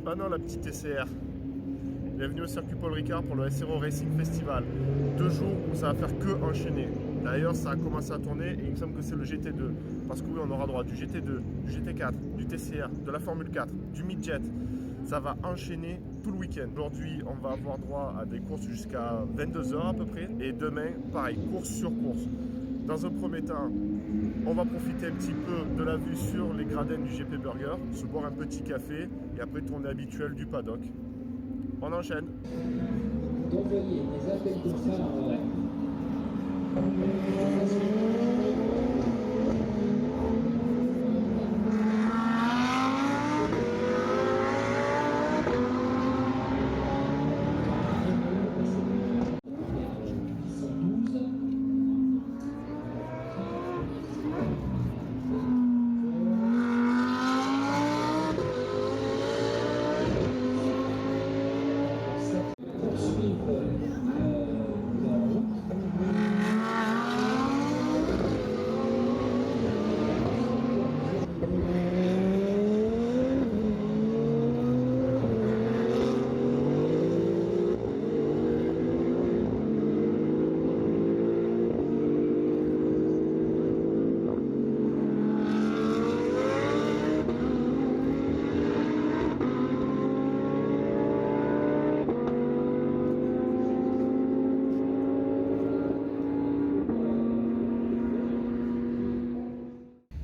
pas non la petite TCR. Bienvenue au circuit Paul Ricard pour le SRO Racing Festival. 2 jours où ça va faire que enchaîner. D'ailleurs ça a commencé à tourner et il me semble que c'est le GT2. Parce que oui, on aura droit du GT2, du GT4, du TCR, de la Formule 4, du Midjet. Ça va enchaîner tout le week-end. Aujourd'hui, on va avoir droit à des courses jusqu'à 22 h à peu près. Et demain, pareil, course sur course. Dans un premier temps, on va profiter un petit peu de la vue sur les gradins du GP Burger, se boire un petit café et après tourner habituel du paddock. On enchaîne. D'envoyer des appels comme ça en vrai.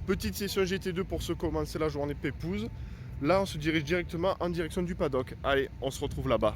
Petite session GT2 pour se commencer la journée pépouze. Là, on se dirige directement en direction du paddock. Allez, on se retrouve là-bas.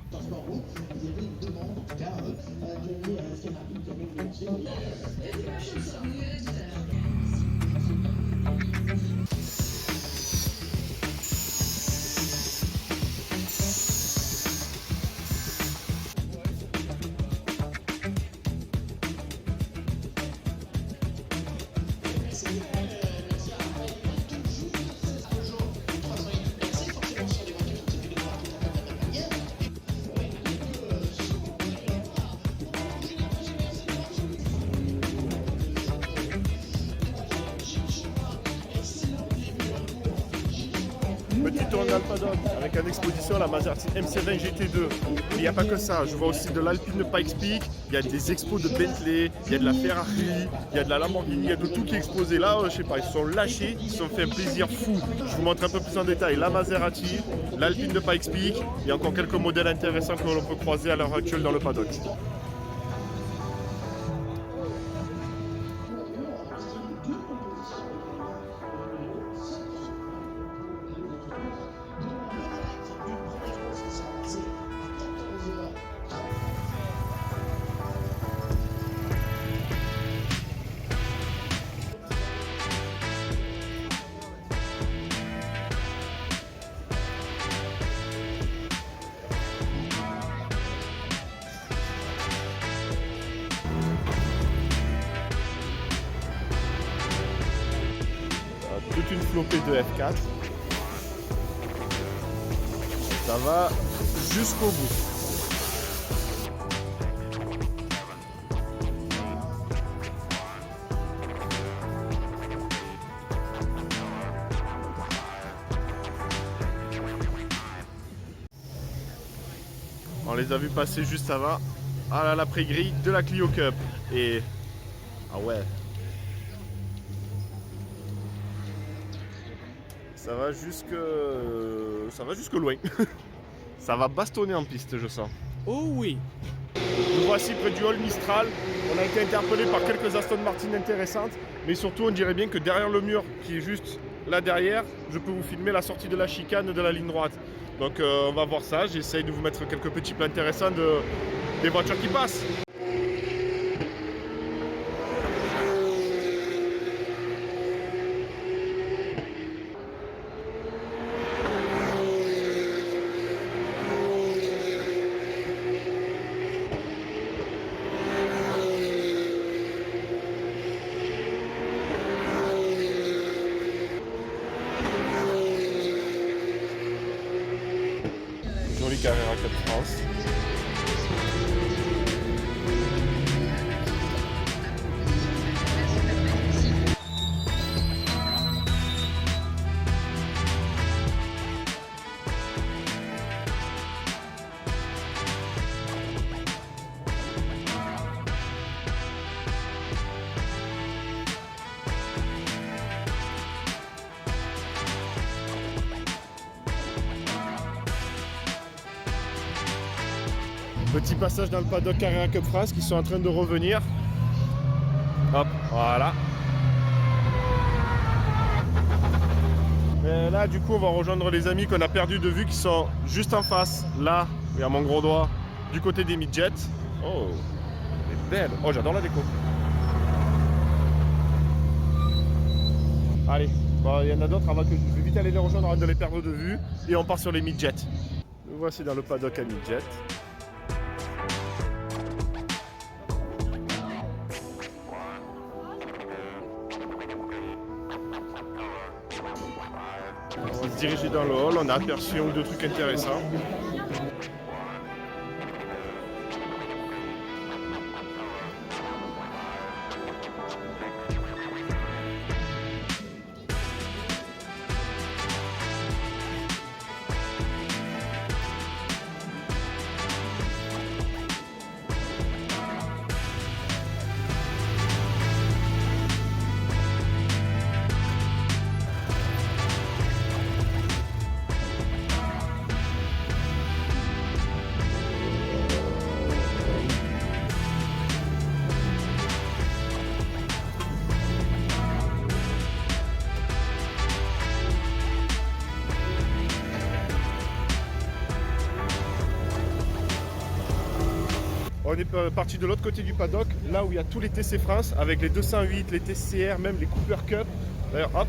Petit tour dans le paddock avec une exposition à la Maserati MC20 GT2. Il n'y a pas que ça, je vois aussi de l'Alpine Pikes Peak, il y a des expos de Bentley, il y a de la Ferrari, il y a de la Lamborghini, il y a de tout qui est exposé. Là, je sais pas, ils se sont lâchés, ils se sont fait un plaisir fou. Je vous montre un peu plus en détail la Maserati, l'Alpine de Pikes Peak, il y a encore quelques modèles intéressants que l'on peut croiser à l'heure actuelle dans le paddock. Toute une flopée de F4. Ça va jusqu'au bout. On les a vus passer juste avant à l'après-grille de la Clio Cup. Et ah ouais. Ça va jusque loin. Ça va bastonner en piste, je sens. Oh oui. Nous voici près du Hall Mistral. On a été interpellé par quelques Aston Martin intéressantes. Mais surtout, on dirait bien que derrière le mur, qui est juste là derrière, je peux vous filmer la sortie de la chicane de la ligne droite. Donc on va voir ça. J'essaye de vous mettre quelques petits plans intéressants des voitures qui passent. Jolie Carrera Cup France. Petit passage dans le paddock Carrera Cup France qui sont en train de revenir. Hop, voilà. Et là, du coup, on va rejoindre les amis qu'on a perdu de vue qui sont juste en face, là, et à mon gros doigt, du côté des midgets. Oh, elle est belle. Oh, j'adore la déco. Allez, bon, il y en a d'autres avant que je vais vite aller les rejoindre avant de les perdre de vue. Et on part sur les midgets. Nous voici dans le paddock à midgets. On va se diriger dans le hall, on a aperçu un ou deux trucs intéressants. On est parti de l'autre côté du paddock, là où il y a tous les TC France, avec les 208, les TCR, même les Cooper Cup. D'ailleurs, hop,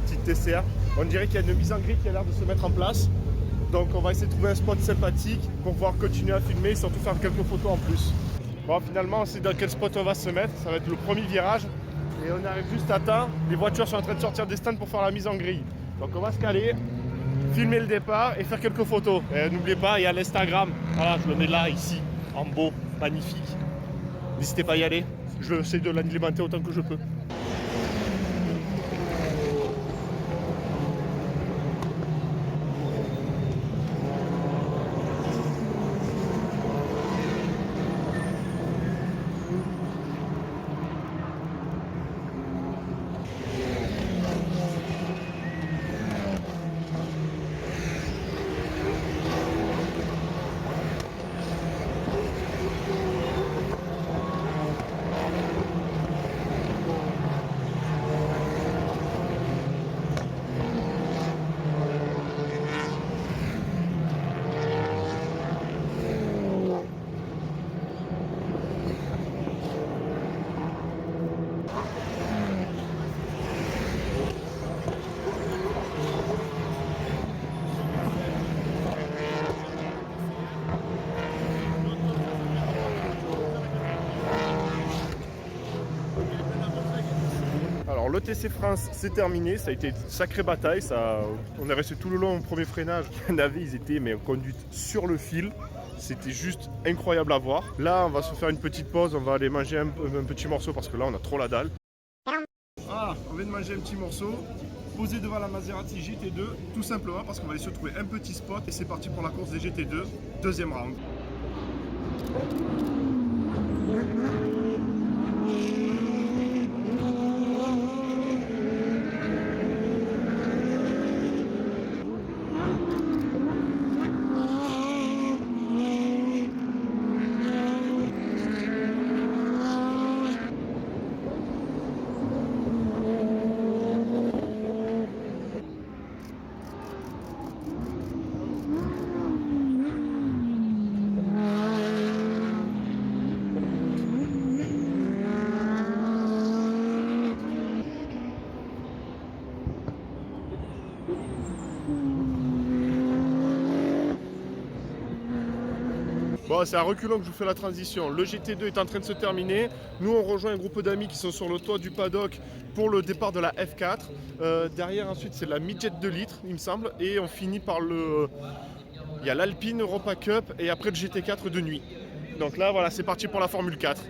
petite TCR. On dirait qu'il y a une mise en grille qui a l'air de se mettre en place. Donc on va essayer de trouver un spot sympathique pour pouvoir continuer à filmer et surtout faire quelques photos en plus. Bon, finalement, on sait dans quel spot on va se mettre. Ça va être le premier virage. Et on arrive juste à temps. Les voitures sont en train de sortir des stands pour faire la mise en grille. Donc on va se caler, filmer le départ et faire quelques photos. N'oubliez pas, il y a l'Instagram. Voilà, je le mets là, ici, en beau, magnifique. N'hésitez pas à y aller. Je vais essayer de l'alimenter autant que je peux. Alors le TC France c'est terminé, ça a été une sacrée bataille, on est resté tout le long au premier freinage, il y en avait, ils étaient mais en conduite sur le fil, c'était juste incroyable à voir. Là on va se faire une petite pause, on va aller manger un petit morceau parce que là on a trop la dalle. Ah, on vient de manger un petit morceau, posé devant la Maserati GT2, tout simplement parce qu'on va aller se trouver un petit spot et c'est parti pour la course des GT2, deuxième round. Bon, c'est à reculons que je vous fais la transition. Le GT2 est en train de se terminer. Nous, on rejoint un groupe d'amis qui sont sur le toit du paddock pour le départ de la F4. Derrière, ensuite, c'est la midget 2 litres, il me semble. Et on finit par le... Il y a l'Alpine Europa Cup et après le GT4 de nuit. Donc là, voilà, c'est parti pour la Formule 4.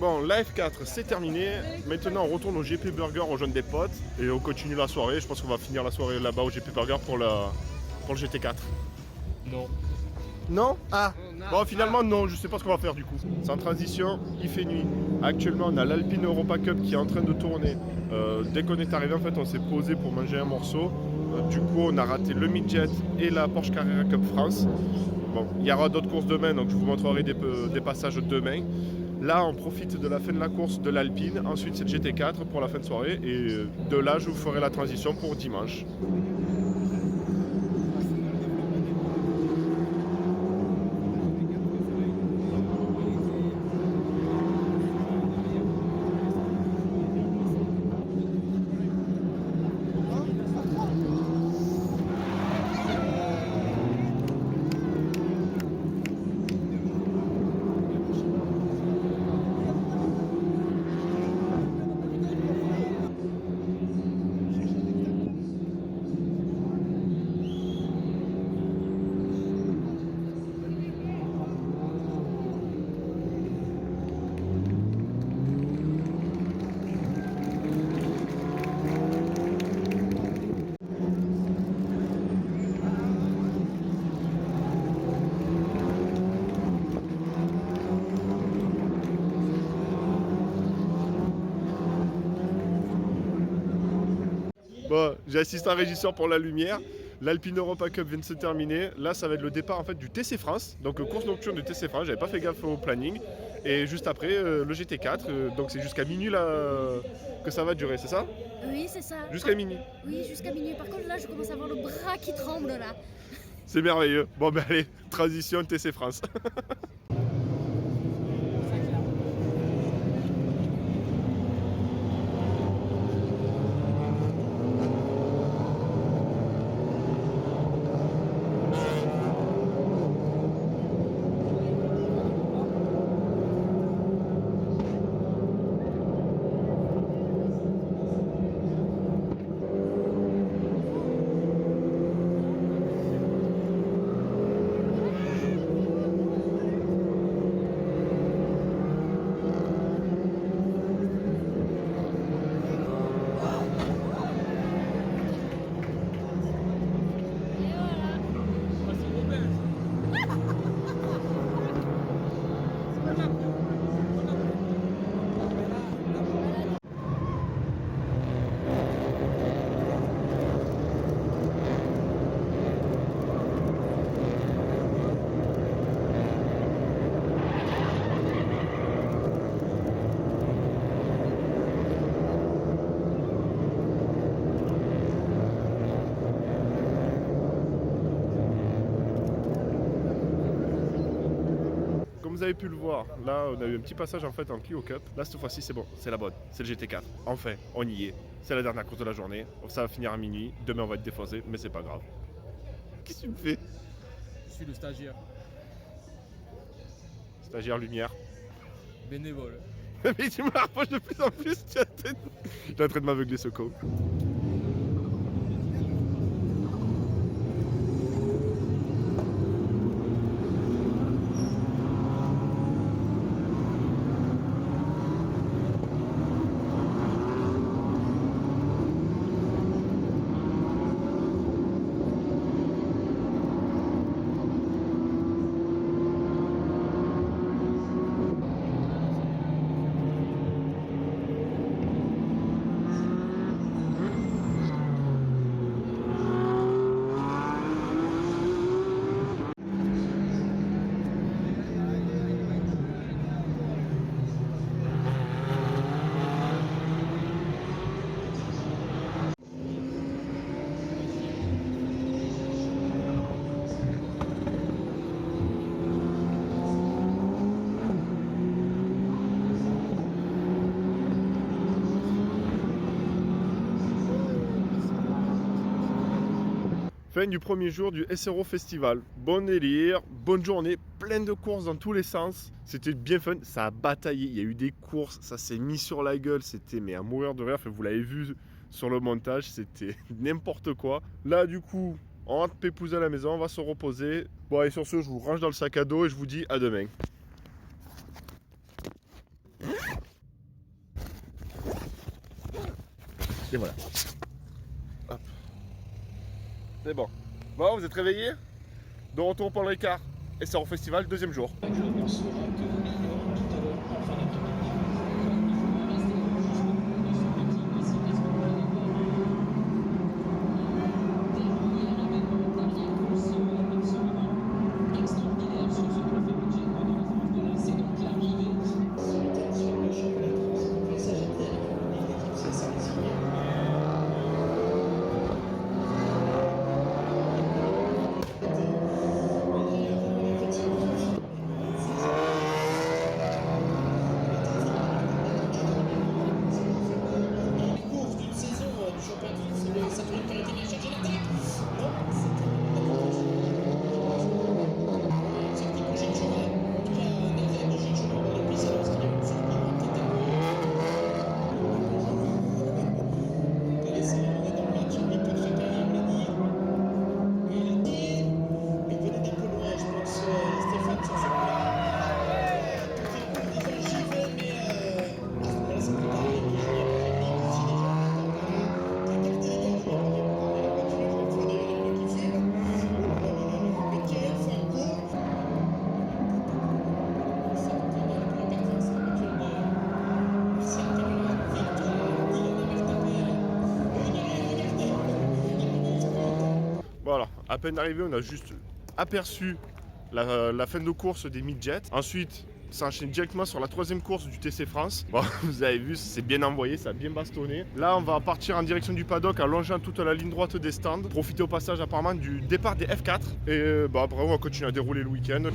Bon, la F4 c'est terminé. Maintenant on retourne au GP Burger rejoindre des potes et on continue la soirée. Je pense qu'on va finir la soirée là-bas au GP Burger pour le GT4. Non. Non? Ah! Bon, finalement, non, je sais pas ce qu'on va faire du coup. C'est en transition, il fait nuit. Actuellement, on a l'Alpine Europa Cup qui est en train de tourner. Dès qu'on est arrivé, en fait, on s'est posé pour manger un morceau. Du coup, on a raté le Midjet et la Porsche Carrera Cup France. Bon, il y aura d'autres courses demain, donc je vous montrerai des passages demain. Là, on profite de la fin de la course de l'Alpine. Ensuite, c'est le GT4 pour la fin de soirée. Et de là, je vous ferai la transition pour dimanche. Bon, j'ai assistant régisseur pour la lumière. L'Alpine Europa Cup vient de se terminer. Là, ça va être le départ en fait du TC France. Donc course nocturne du TC France. J'avais pas fait gaffe au planning. Et juste après, le GT4. Donc c'est jusqu'à minuit là que ça va durer, c'est ça? Oui, c'est ça. Jusqu'à minuit. Oui, jusqu'à minuit. Par contre, là, je commence à avoir le bras qui tremble là. C'est merveilleux. Bon, ben allez, transition TC France. Comme vous avez pu le voir, là on a eu un petit passage en fait en Clio Cup. Là cette fois-ci c'est bon, c'est la bonne, c'est le GT4. Enfin, on y est. C'est la dernière course de la journée. Ça va finir à minuit. Demain on va être défoncé, mais c'est pas grave. Qu'est-ce que tu me fais? Je suis le stagiaire, Stagiaire lumière. bénévole. Mais tu me la rapproches de plus en plus, tu as tête. Il est en train de m'aveugler ce con. Fin du premier jour du SRO Festival. Bon délire, bonne journée, plein de courses dans tous les sens. C'était bien fun, ça a bataillé, il y a eu des courses, ça s'est mis sur la gueule, c'était mais à mourir de rire. Enfin, vous l'avez vu sur le montage, c'était n'importe quoi. là du coup, on rentre pépouze à la maison, on va se reposer. Bon, et sur ce, je vous range dans le sac à dos et je vous dis à demain. Et voilà. Hop. C'est bon. Bon, vous êtes réveillés? De retour au Paul Ricard. Et c'est au festival, deuxième jour. Voilà, à peine arrivé, on a juste aperçu la fin de course des mid-jets. Ensuite, ça enchaîne directement sur la troisième course du TC France. Bon, vous avez vu, c'est bien envoyé, ça a bien bastonné. Là, on va partir en direction du paddock en longeant toute la ligne droite des stands. Profiter au passage apparemment du départ des F4. Et après, on va continuer à dérouler le week-end.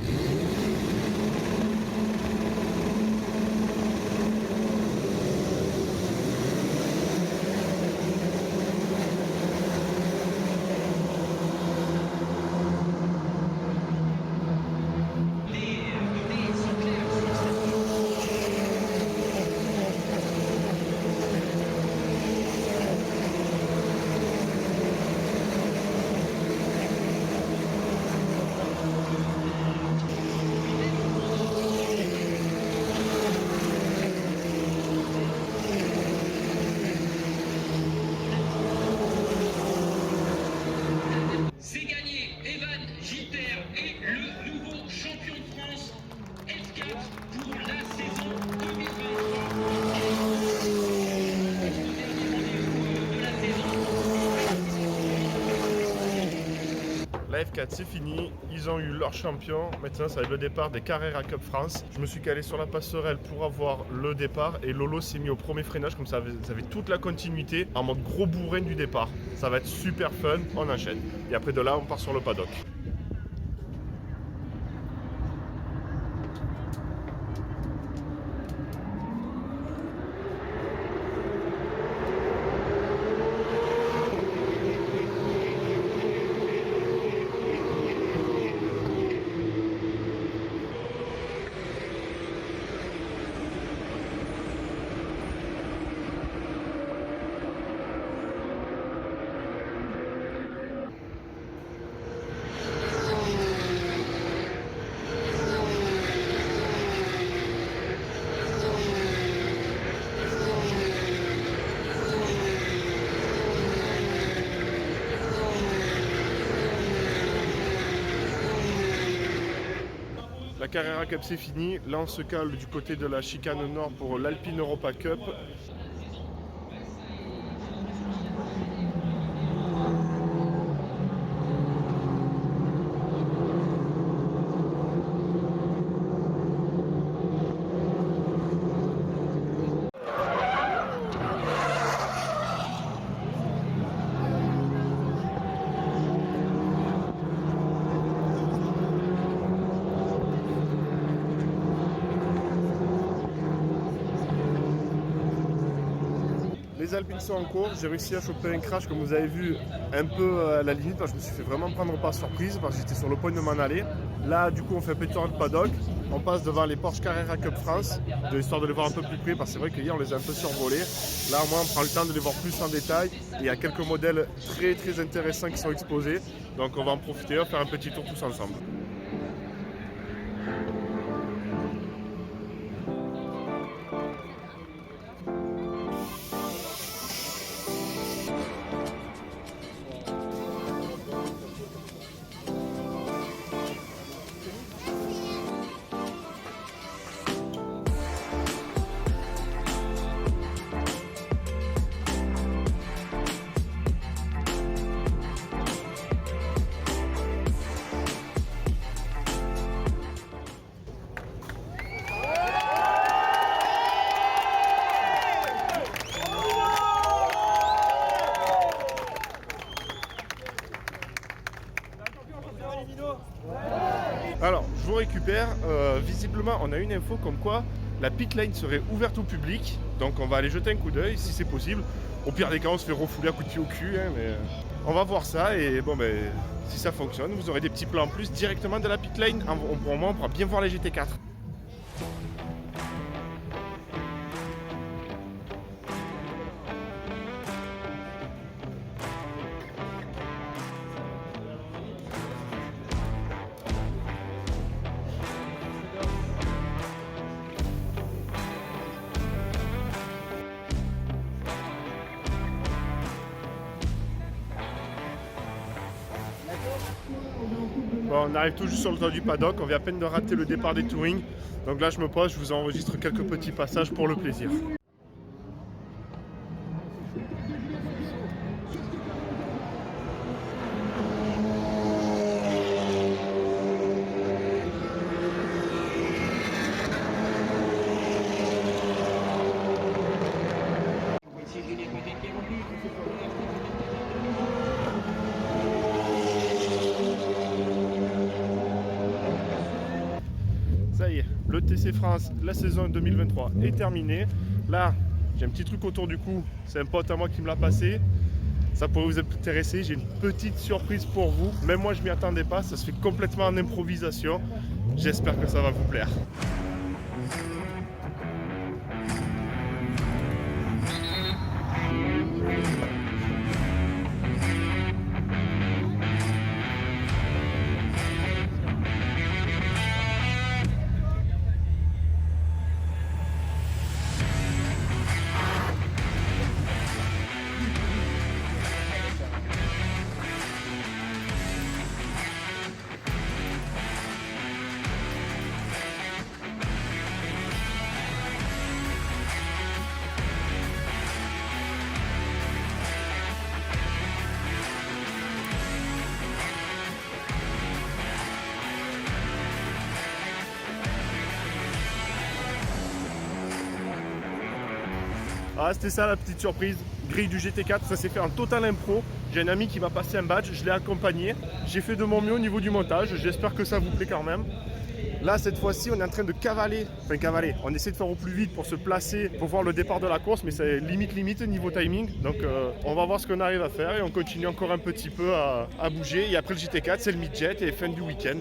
La F4 c'est fini, ils ont eu leur champion, maintenant ça va être le départ des Carrera Cup France. Je me suis calé sur la passerelle pour avoir le départ et Lolo s'est mis au premier freinage, comme ça vous avez toute la continuité en mode gros bourrin du départ. Ça va être super fun, on enchaîne. Et après de là on part sur le paddock. La Carrera Cup c'est fini, là on se cale du côté de la chicane nord pour l'Alpine Europa Cup. Les Alpines sont en course, j'ai réussi à choper un crash comme vous avez vu un peu à la limite parce que je me suis fait vraiment prendre par surprise parce que j'étais sur le point de m'en aller. Là du coup on fait un petit tour de paddock, on passe devant les Porsche Carrera Cup France, de histoire de les voir un peu plus près parce que c'est vrai qu'hier on les a un peu survolés. Là au moins on prend le temps de les voir plus en détail et il y a quelques modèles très intéressants qui sont exposés. Donc on va en profiter, on va faire un petit tour tous ensemble. Alors, je vous récupère. Visiblement, on a une info comme quoi la pit lane serait ouverte au public. Donc, on va aller jeter un coup d'œil si c'est possible. Au pire des cas, on se fait refouler à coups de pied au cul. Hein, mais on va voir ça. Et bon, ben, si ça fonctionne, vous aurez des petits plans en plus directement de la pit lane. Au moins, on pourra bien voir les GT4. Bon, on arrive tout juste sur le toit du paddock, on vient à peine de rater le départ des Touring. Donc là je me pose, je vous enregistre quelques petits passages pour le plaisir. Ça y est, le TC France, la saison 2023 est terminée. Là, j'ai un petit truc autour du cou, c'est un pote à moi qui me l'a passé. Ça pourrait vous intéresser, j'ai une petite surprise pour vous. Même moi je m'y attendais pas, ça se fait complètement en improvisation. J'espère que ça va vous plaire. Ah, c'était ça la petite surprise, grille du GT4, ça s'est fait en total impro. J'ai un ami qui m'a passé un badge, je l'ai accompagné. J'ai fait de mon mieux au niveau du montage, j'espère que ça vous plaît quand même. Là, cette fois-ci, on est en train de cavaler, on essaie de faire au plus vite pour se placer, pour voir le départ de la course, mais c'est limite niveau timing. Donc on va voir ce qu'on arrive à faire et on continue encore un petit peu à bouger. Et après le GT4, c'est le mid-jet et fin du week-end.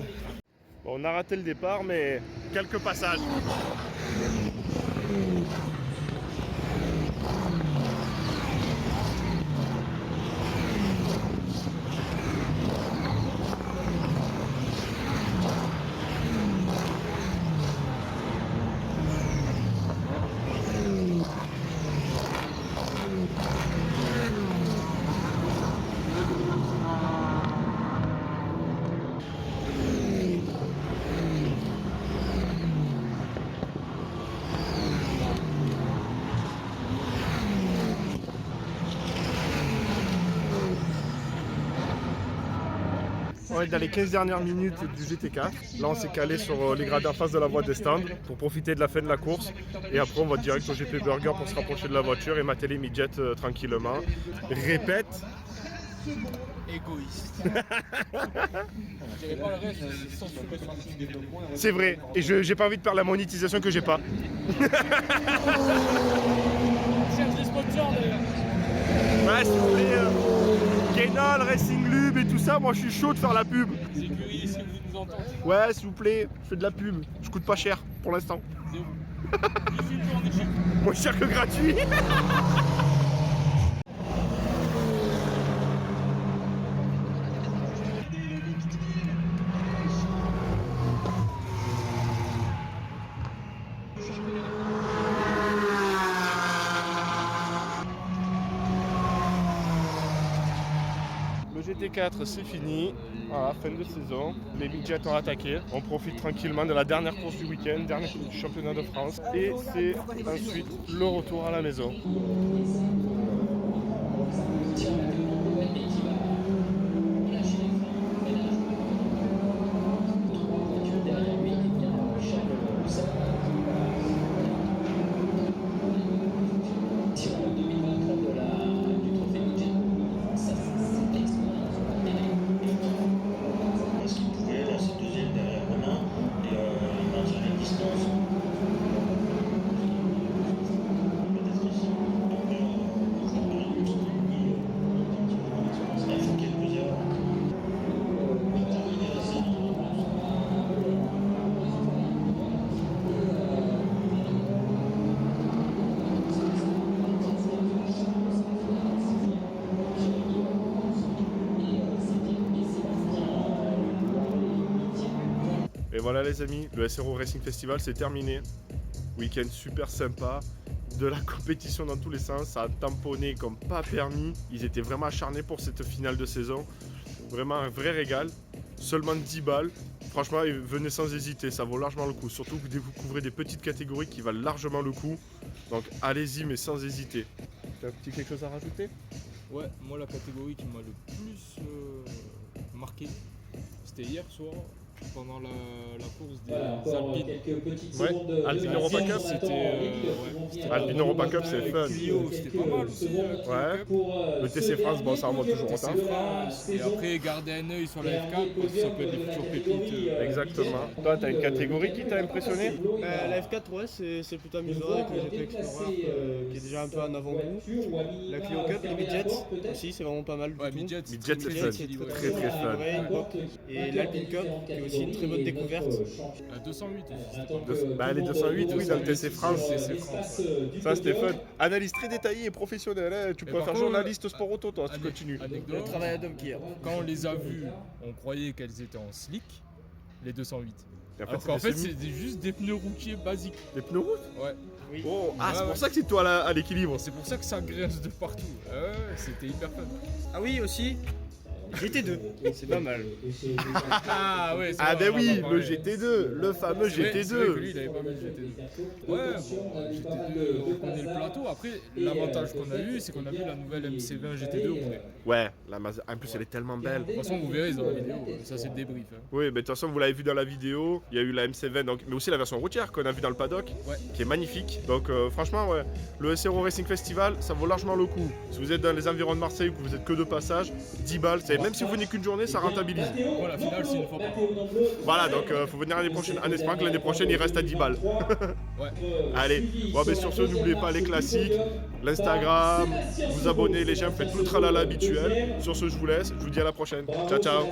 Bon, on a raté le départ, mais quelques passages. On est dans les 15 dernières minutes du GT4. Là, on s'est calé sur les gradins en face de la voie des stands pour profiter de la fin de la course. Et après, on va direct au GP Burger pour se rapprocher de la voiture et mater les mid-jet tranquillement. Répète. Égoïste. J'avais pas le reste, c'est sans C'est vrai. Et j'ai pas envie de perdre la monétisation que j'ai pas. cherche des sponsors d'ailleurs. Ouais, si vous voulez, Kenol, Racing Lube et tout ça, moi je suis chaud de faire la pub. Sécurité, si vous nous entendez. Ouais, s'il vous plaît, je fais de la pub. Je coûte pas cher pour l'instant. C'est où? Plus une journée cher. Moins cher que gratuit. Le GT4 c'est fini, voilà, fin de saison, les midgets ont attaqué, on profite tranquillement de la dernière course du week-end, dernière course du championnat de France et c'est ensuite le retour à la maison. voilà les amis, le SRO Racing Festival c'est terminé. Week-end super sympa, de la compétition dans tous les sens, ça a tamponné comme pas permis. Ils étaient vraiment acharnés pour cette finale de saison. Vraiment un vrai régal. Seulement 10 balles. Franchement, venez sans hésiter, ça vaut largement le coup. Surtout que vous découvrez des petites catégories qui valent largement le coup. Donc allez-y, mais sans hésiter. Tu as quelque chose à rajouter? Ouais, moi la catégorie qui m'a le plus marqué, c'était hier soir pendant la course des Alpines. Quelques petites Ouais, secondes Alpine Europa Cup, Alpine Europa Cup, c'est fun. Clio, c'était pas mal aussi. Ouais. Le TC France, bon, ça remonte toujours au temps. Et après, garder un œil sur la F4 parce que ça peut être des futures pépites. Exactement. Toi, t'as une catégorie qui t'a impressionné? La F4, ouais, c'est plutôt amusant avec le GP Explorer qui est déjà un peu en avant-goût. La Clio Cup, les midgets aussi, c'est vraiment pas mal du Ouais, tout. Midget, Midget, c'est fun. Très très fun. Et l'Alpine Cup, qui est aussi une très bonne découverte. La 208 aussi, c'était pas mal. Bah, les 208, oui, dans le TC France. Ça, c'était fun. Analyse très détaillée et professionnelle. Hein. Tu Et pourrais par faire contre, journaliste sport auto, toi, si tu continues. Le Anecdote, travail à Dom Kier. quand on les a vues, on croyait qu'elles étaient en slick, les 208. Et après, Alors qu'en fait, semi- c'est juste des pneus routiers basiques. les pneus rouges. Ouais. Oh, ah, c'est Ouais, pour ouais. ça que c'est toi à l'équilibre. C'est pour ça que ça grince de partout. Ouais, c'était hyper fun. Ah oui, aussi, GT2, c'est pas mal. Ah ouais, c'est Ah, vrai, ben on en a oui, parlé. le GT2, le fameux C'est vrai que GT2. lui, il avait pas mis le GT2. Ouais, bon, GT2, on connaît le plateau. Après, l'avantage qu'on a eu, c'est qu'on a vu la nouvelle MC20 GT2 rouler. Ouais, la Mazda, en plus, elle est tellement belle. De toute façon, vous verrez dans la vidéo, ça c'est le débrief. Hein. Oui, mais de toute façon, vous l'avez vu dans la vidéo. Il y a eu la MC20, donc, mais aussi la version routière qu'on a vu dans le paddock, Ouais. qui est magnifique. Donc, franchement, ouais, le SRO Racing Festival, ça vaut largement le coup. Si vous êtes dans les environs de Marseille ou que vous êtes que de passage, 10 balles, même si vous venez qu'une journée, ça rentabilise. Bon, la finale, c'est une fois par an. Voilà, donc faut venir l'année prochaine en espérant que l'année prochaine il reste à 10 balles. Ouais. Allez, bon, ben sur ce, n'oubliez pas les classiques, l'Instagram, vous abonner, les j'aime, faites tout le tralala habituel. Sur ce, je vous laisse, je vous dis à la prochaine. Ciao, ciao.